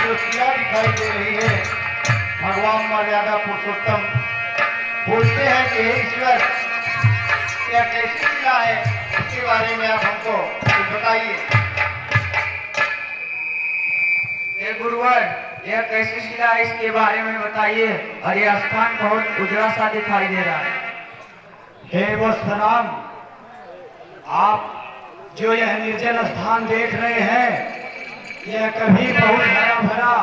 जो शिला दिखाई दे रही है, भगवान मर्यादा पुरुषोत्तम बोलते हैं कि हे ईश्वर, यह कैसी शिला है, इसके बारे में आप हमको कुछ बताइए। हे गुरुवर, यह कैसी शिला है इसके बारे में बताइए। और यह स्थान बहुत उजड़ा सा दिखाई दे रहा है। हे वत्सराम, आप जो यह निर्जन स्थान देख रहे हैं, यह कभी बहुत हरा भरा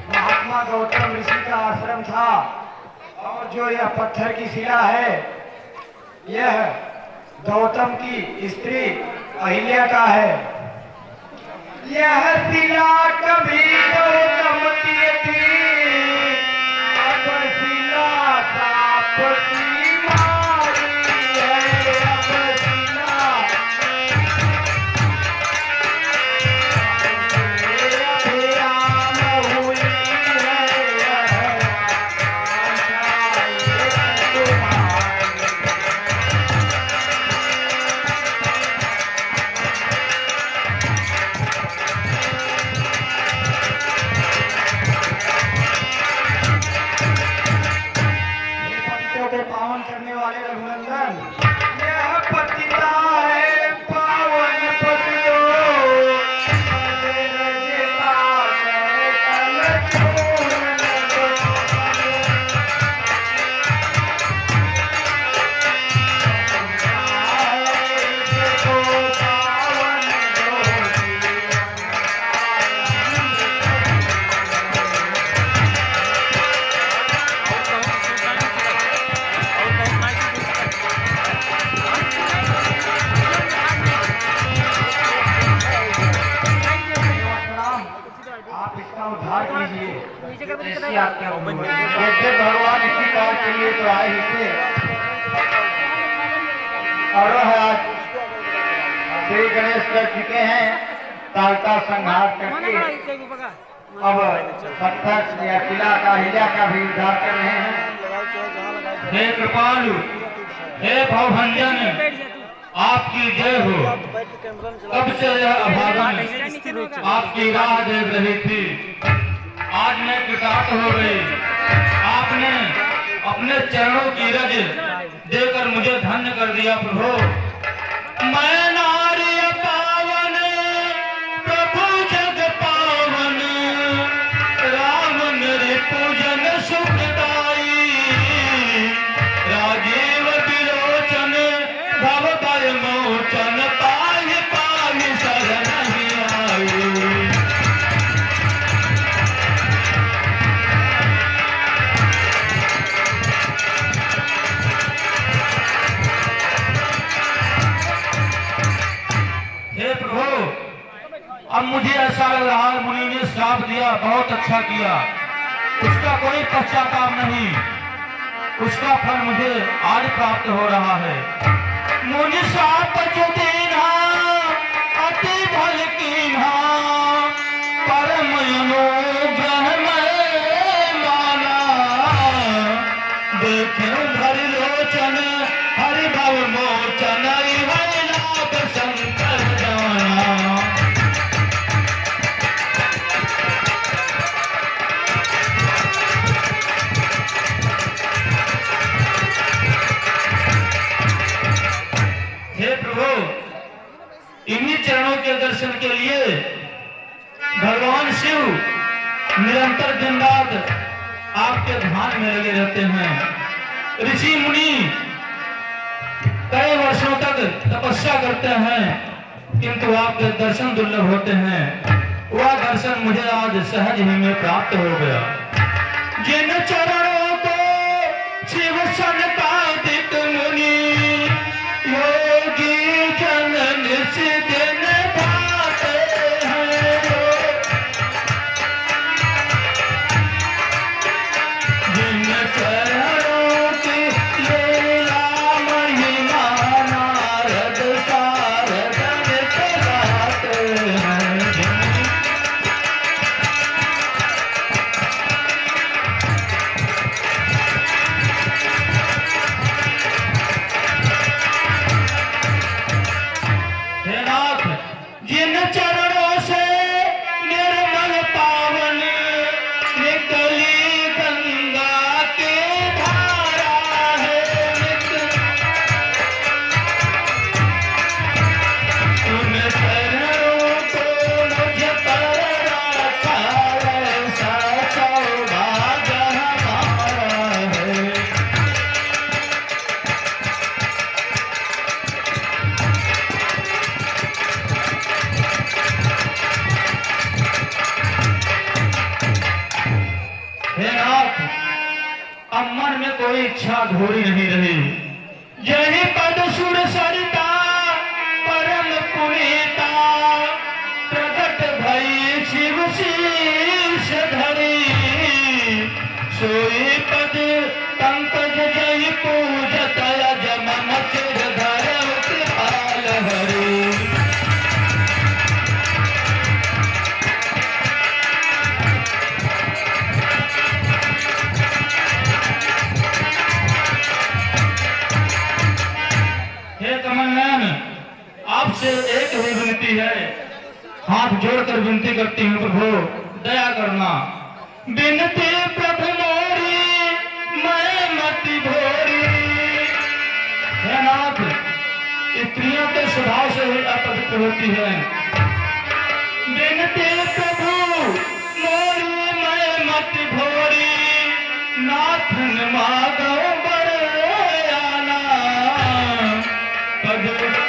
महात्मा गौतम ऋषि का आश्रम था। और जो यह पत्थर की शिला है, यह गौतम की स्त्री अहिल्या का है। यह शिला कभी गौतम की थी, अब शिला तापती पावन करने वाले रघुनंदन, यह पतिता है पावन पतियो, उद्धार कीजिए। भगवान इसी काम के लिए तो आए ही थे। और आज श्री गणेश कर चुके हैं, काल का संहार करके अब पत्थर या किला का हिला का भी उद्धार कर रहे हैं। हे कृपालु, हे भवभंजन, आपकी जय हो। कब से यह अभागन आपकी राह देख रही थी, आज मैं कृतार्थ हो गई। आपने अपने चरणों की रज देकर मुझे धन्य कर दिया प्रभु। मैं नारी पावन, प्रभु जग पावन, राम मेरे पूजन सुखदाई, राजीव विलोचन भव भय मोचन, पाहि पाहि शरण आई। हे प्रभु, अब मुझे ऐसा लग रहा है मुनि ने श्राप दिया, बहुत अच्छा किया, उसका कोई पश्चाताप नहीं, उसका फल मुझे आज प्राप्त हो रहा है। मुनि श्राप जो देना अति फल कीन्हा, परम अनुग्रह मैं माना, देखे भर लोचन हरि भव मोचन, हरि लाभ शंकर जाना। हे प्रभु, इन्हीं चरणों के दर्शन के लिए भगवान शिव निरंतर दिन रात आपके ध्यान में लगे रहते हैं। ऋषि मुनि कई वर्षों तक तपस्या करते हैं, किंतु आपके दर्शन दुर्लभ होते हैं। वह दर्शन मुझे आज सहज ही में प्राप्त हो गया। जिन चरणों को शिव संपादित मुनि, योगी जन निज दिन पाते हैं। जिन चरणों की लीला महिमा नारद सारद नित गाते हैं। हे नाथ, अब मन में कोई इच्छा अधूरी नहीं रही। जय पद सुर सरिता परम पुनीता, प्रगट भई शिव शीश धरी। सोई पद पंकज जय पूजत जमन चिर धरव कृपाल हरि। हे कमलनयन, आपसे एक ही विनती है, हाथ जोड़कर विनती करती हूँ प्रभु, दया करना। विनती प्रभु मोरी मैं मति भोरी। हे नाथ, स्त्रियों के स्वभाव से ही अपवित्र होती है। विनती प्रभु मोरी मैं मति भोरी, नाथन माधव बरयाना। पद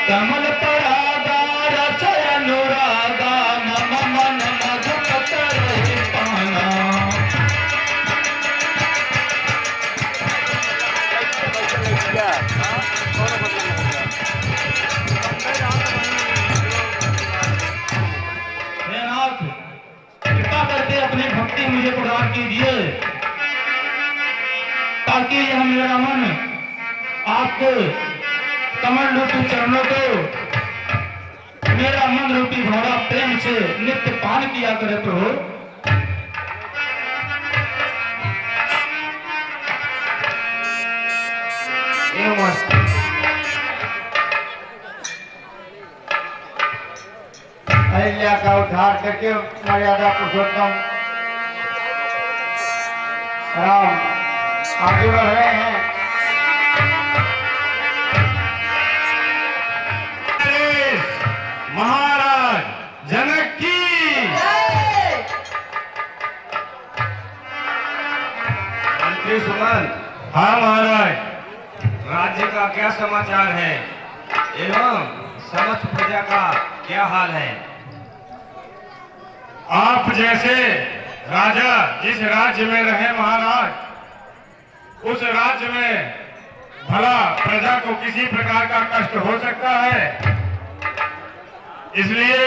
कमल परागा रचय अनुरागा, मम मन मधुपत रहि पाना। हे नाथ, कृपा करके अपनी भक्ति मुझे प्रदान कीजिए, ताकि यह मेरा मन आपके कमल रूपी चरणों को मेरा मन रूपी घोड़ा प्रेम से नित्य पान किया करे प्रभु। अहिल्या का उद्धार करके मर्यादा पुरुषोत्तम राम आगे बढ़ रहे हैं। महाराज जनक की मंत्री सुमन, हाँ महाराज। राज्य का क्या समाचार है एवं समस्त प्रजा का क्या हाल है? आप जैसे राजा जिस राज्य में रहे महाराज, उस राज्य में भला प्रजा को किसी प्रकार का कष्ट हो सकता है? इसलिए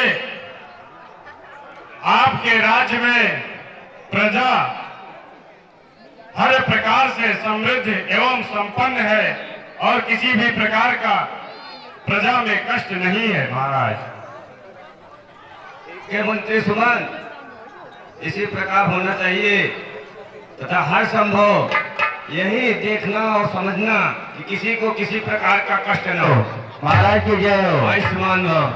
आपके राज्य में प्रजा हर प्रकार से समृद्ध एवं संपन्न है और किसी भी प्रकार का प्रजा में कष्ट नहीं है महाराज। के मंत्री सुमन, इसी प्रकार होना चाहिए तथा हर संभव यही देखना और समझना कि किसी को किसी प्रकार का कष्ट न हो। महाराज की जय हो। आयुष्मान भव।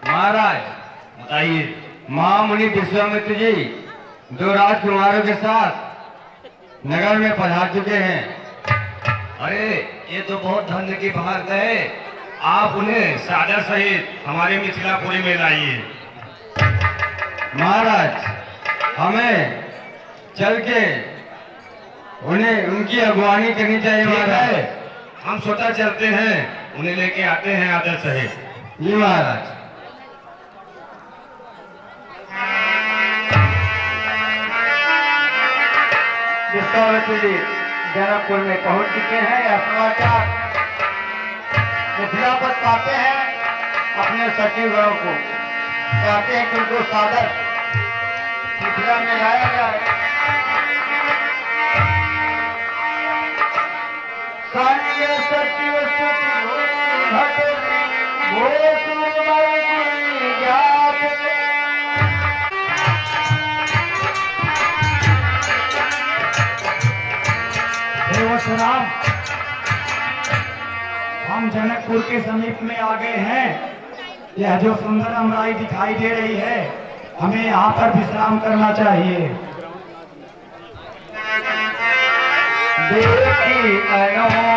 महाराज बताइए। महामुनि विश्वामित्र जी दो राजकुमारों के साथ नगर में पधार चुके हैं। अरे ये तो बहुत धन्य की बात है, आप उन्हें सादर सहित हमारे मिथिलापुरी में लाइए। महाराज, हमें चल के उन्हें उनकी अगुवानी करनी चाहिए। ठीक महाराज है, हम स्वतः चलते हैं, उन्हें लेके आते हैं आदर सहित। जी महाराज। विश्वामित्र जी जनकपुर में पहुंच चुके हैं। यह समाचार मिथिला पर पाते हैं, अपने सचिवगणों को कहते हैं कि उनको सादर मिथिला में लाया जाए। स्थानीय सचिव राम, हम जनकपुर के समीप में आ गए हैं। यह जो सुंदर अमराई दिखाई दे रही है, हमें यहाँ पर विश्राम करना चाहिए। देखी अनोखा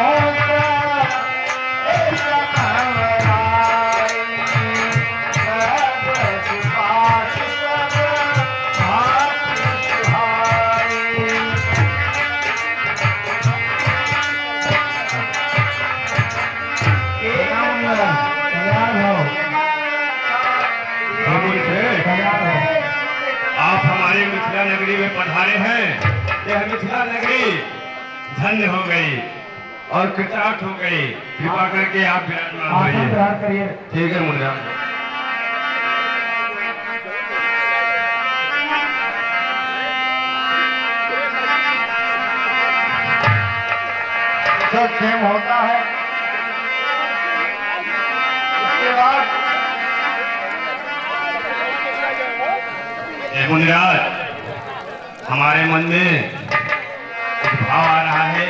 आप हमारे मिथिला नगरी में पधारे हैं, यह मिथिला नगरी धन्य हो गई और कृतार्थ हो गई। कृपा करके आप विराजमान आसन होइए। ग्रहण करिए। ठीक है मुनिराज। सब क्षेम होता है। उसके बाद हे मुनिराज, हमारे मन में कुछ भाव आ रहा है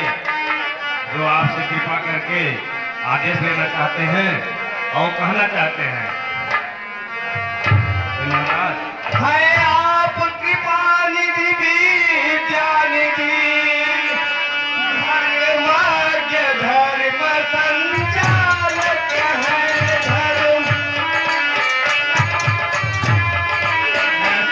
जो आपसे कृपा करके आदेश लेना चाहते हैं और कहना चाहते हैं। हे महाराज, है आप कृपा निधि विद्यानिधि, धर्म संचालक है धर्म,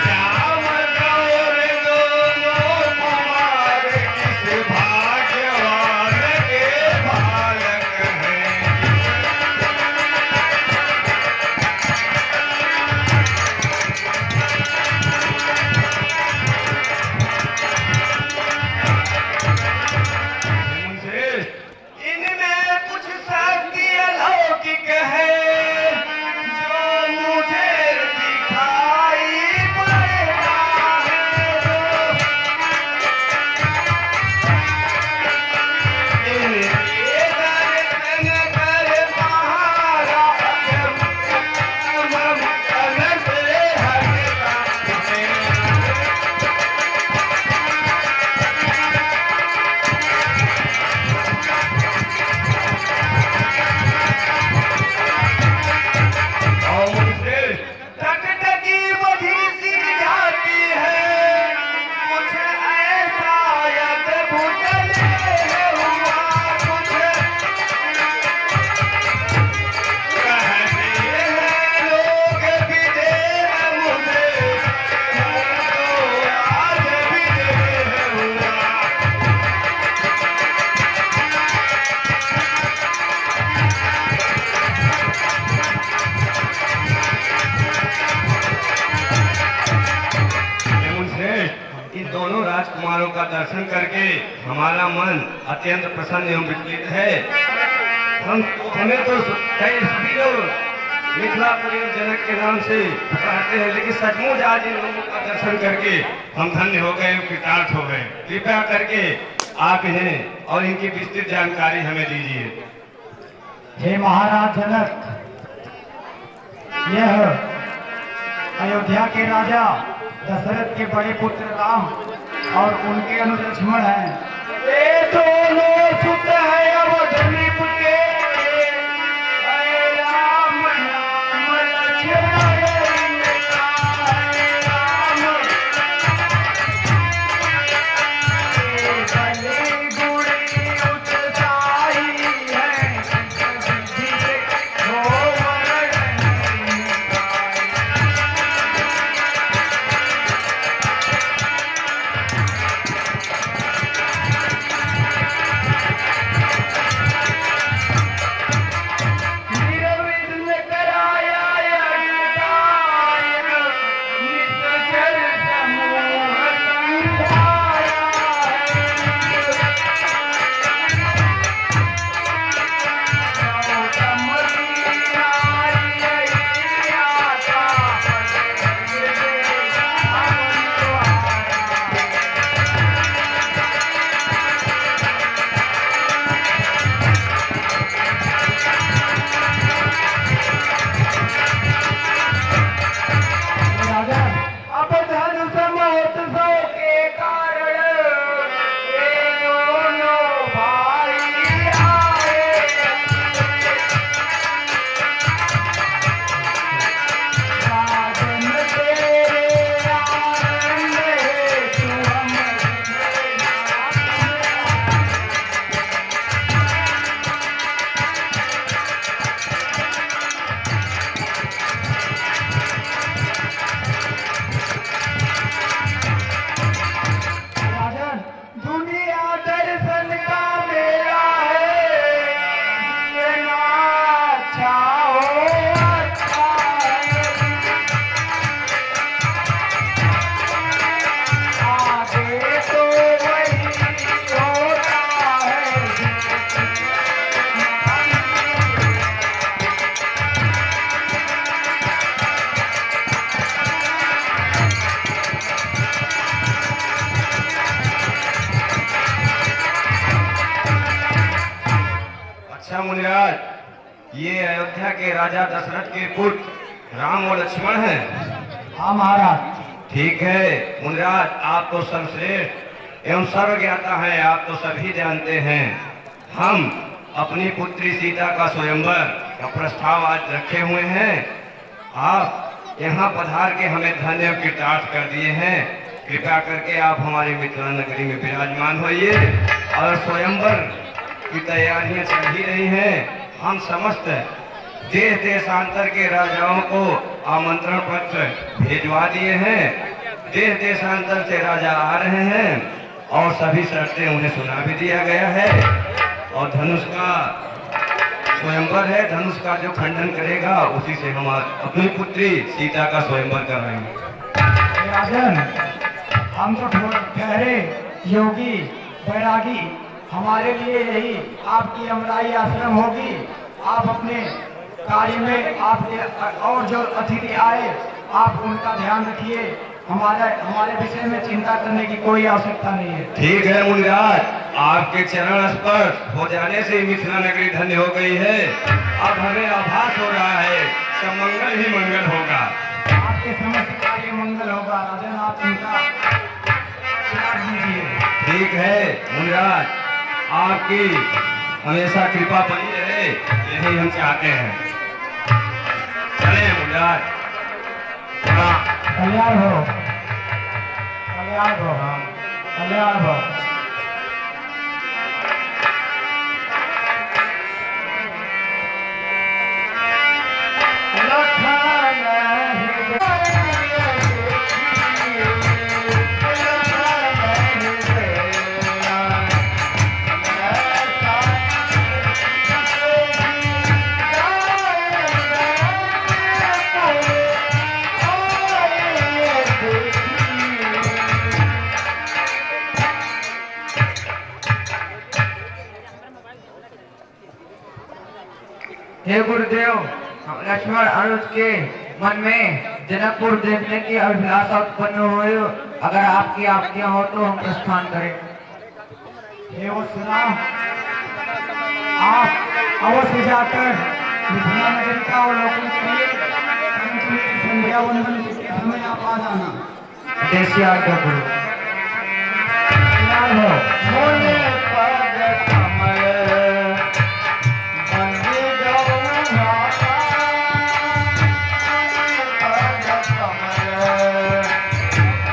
श्याम गौर दोनों कुमार, किस भाग्यवान के बालक हैं। इनमें कुछ शक्ति अलौकिक है जो मुझे दिखाई पड़ता है। इनके दर्शन कर महाराज तन से हटता है। टकटकी मधुर सी जाती है, कुछ ऐसा अद्भुत हुआ, कुछ कहते हैं लोग विदेह मुझे, तो आज विदेह हुआ। इन दोनों राजकुमारों का दर्शन करके हमारा मन अत्यंत प्रसन्न एवं विचलित है। हमें तो कई सभी लोग मिथिलापुरी जनक के नाम से पुकारते हैं, लेकिन सचमुच आज इन लोगों का दर्शन करके हम धन्य हो गए, कृतार्थ हो गए। कृपया करके आप इन्हें और इनकी विस्तृत जानकारी हमें दीजिए। हे महाराज जनक, यह अयोध्या के राजा दशरथ के बड़े पुत्र राम और उनके अनुज लक्ष्मण हैं। ये दोनों सुत है अवधूत के, राम नाम लक्ष्मण बलि गुणी उत्साही है, हो ये अयोध्या के राजा दशरथ के पुत्र राम और लक्ष्मण हैं। हाँ महाराज। ठीक है मुनिराज, आप तो सर्वश्रेष्ठ एवं सर्वज्ञाता हैं, आप तो सभी जानते हैं। हम अपनी पुत्री सीता का स्वयंवर का प्रस्ताव आज रखे हुए हैं। आप यहाँ पधार के हमें धन्य एवं कृतार्थ कर दिए हैं। कृपया करके आप हमारी मिथिला नगरी में विराजमान होइए और स्वयंवर की तैयारियां चल ही रही हैं। हम समस्त देश देशांतर के राजाओं को आमंत्रण पत्र भिजवा दिए हैं। देश देशांतर से राजा आ रहे हैं और सभी शर्तें उन्हें सुना भी दिया गया है। और धनुष का स्वयंवर है, धनुष का जो खंडन करेगा उसी से हम अपनी पुत्री सीता का स्वयंवर कराएंगे। राजन, हम तो ठहरे योगी बैरागी, हमारे लिए यही आपकी अमराई आश्रम होगी। आप अपने कार्य में आप और जो अतिथि आए आप उनका ध्यान रखिए। हमारे विषय में चिंता करने की कोई आवश्यकता नहीं है। ठीक है मुनिराज, आपके चरण स्पर्श हो जाने से मिथिला नगरी धन्य हो गई है। अब हमें आभास हो रहा है सब मंगल ही मंगल होगा। आपके समस्त कार्य मंगल होगा। राजन, आप चिंता त्याग दीजिए। ठीक है मुनिराज, आपकी हमेशा कृपा बनी रहे, यही हम चाहते हैं। चले मुनिराज। हाँ। कल्याण हो, कल्याण हो, कल्याण हो। हे गुरुदेव, लक्ष्मण अनुज के मन में जनकपुर देखने की अभिलाषा उत्पन्न हुई। अगर आपकी आज्ञा हो तो हम प्रस्थान करें। हे वत्सराम, आप अवश्य जाकर मिथिला नगरी का अवलोकन करिए। संध्या वंदन के समय आप आ जाना। देशी आज्ञा गुरु। कल्याण हो।